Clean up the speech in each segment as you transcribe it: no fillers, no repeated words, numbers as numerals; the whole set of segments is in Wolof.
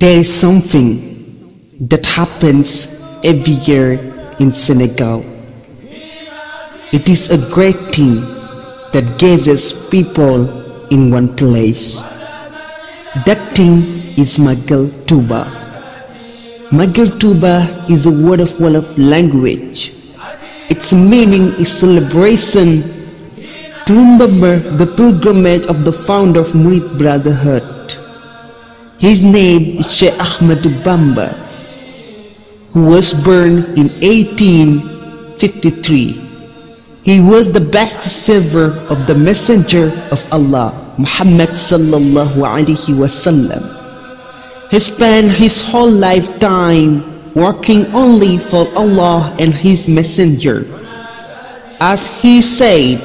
There is something that happens every year in Senegal. It is a great thing that gathers people in one place. That thing is Magal Touba. Magal Touba is a word of Wolof language. Its meaning is celebration to remember the pilgrimage of the founder of Mourid brotherhood. His name is Cheikh Ahmadou Bamba, who was born in 1853. He was the best server of the messenger of Allah, Mohammed sallallahu alaihi wasallam. He spent his whole lifetime working only for Allah and His messenger. As he said,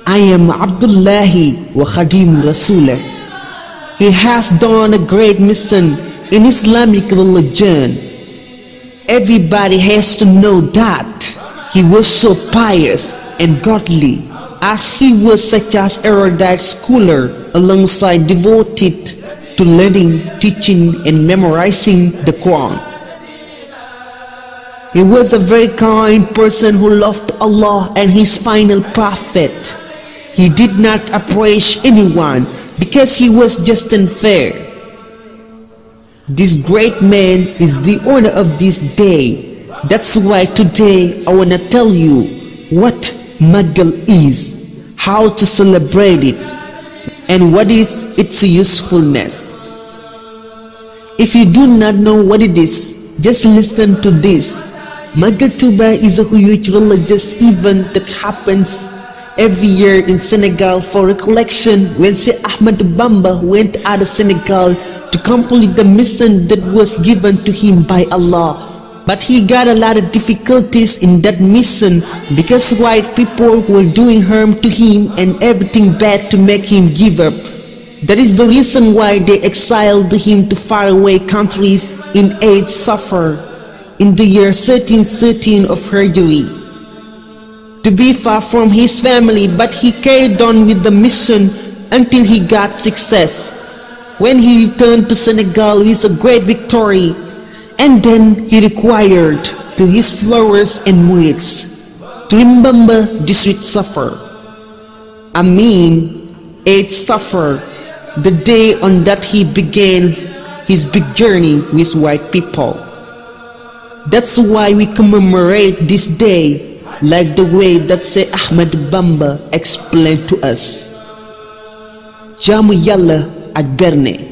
"I am Abdullahi wa Khadim Rasulah." He has done a great mission in Islamic religion. Everybody has to know that he was so pious and godly, as he was such as erudite scholar alongside devoted to learning, teaching and memorizing the Quran. He was a very kind person who loved Allah and His final prophet. He did not oppress anyone because he was just unfair. This great man is the owner of this day. That's why today I want to tell you what Magal is, how to celebrate it, and what is its usefulness. If you do not know what it is, just listen to this. Magal Touba is a huge religious event that happens every year in Senegal for recollection when Cheikh Ahmadou Bamba went out of Senegal to complete the mission that was given to him by Allah. But he got a lot of difficulties in that mission because white people were doing harm to him and everything bad to make him give up. That is the reason why they exiled him to faraway countries in Safar in the year 1313 of Hijri, to be far from his family, but he carried on with the mission until he got success. When he returned to Senegal with a great victory, and then he required to his followers and mourids to remember this with Safar. I mean, 8 Safar, the day on that he began his big journey with white people. That's why we commemorate this day like the way that Cheikh Ahmadou Bamba explained to us. Jaamu Yàlla ak berne.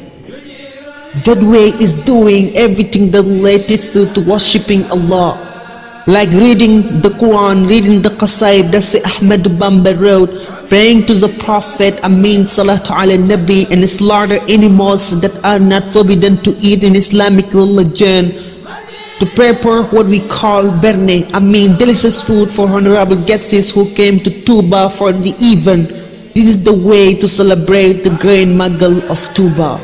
That way is doing everything that relates to worshipping Allah, like reading the Quran, reading the qasaid that Cheikh Ahmadou Bamba wrote, praying to the Prophet, salatu ala Nabi, and slaughter animals that are not forbidden to eat in Islamic religion, to prepare what we call berne, delicious food for honorable guests who came to Touba for the event. This is the way to celebrate the great Magal of Touba.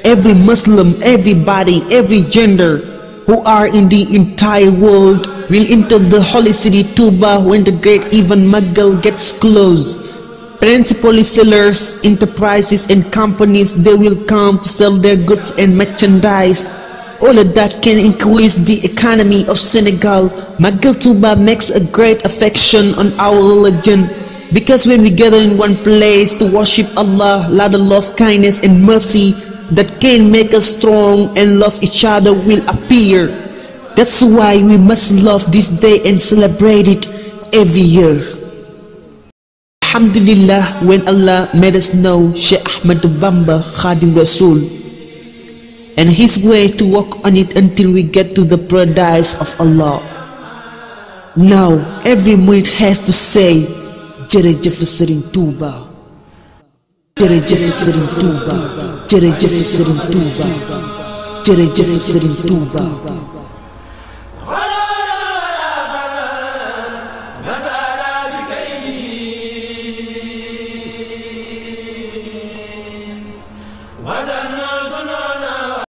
Every Muslim, everybody, every gender who are in the entire world will enter the holy city Touba when the great event Magal gets close. Principally sellers, enterprises and companies, they will come to sell their goods and merchandise. All of that can increase the economy of Senegal. Magal Touba makes a great affection on our religion, because when we gather in one place to worship Allah, lot of love, kindness and mercy that can make us strong and love each other will appear. That's why we must love this day and celebrate it every year. Alhamdulillah, when Allah made us know Cheikh Ahmadou Bamba Khadim Rasul and his way to walk on it until we get to the paradise of Allah. Now every murid has to say, Jërëjëf Serigne Touba, Jërëjëf Serigne Touba, Jërëjëf Serigne Touba, Jërëjëf Serigne Touba.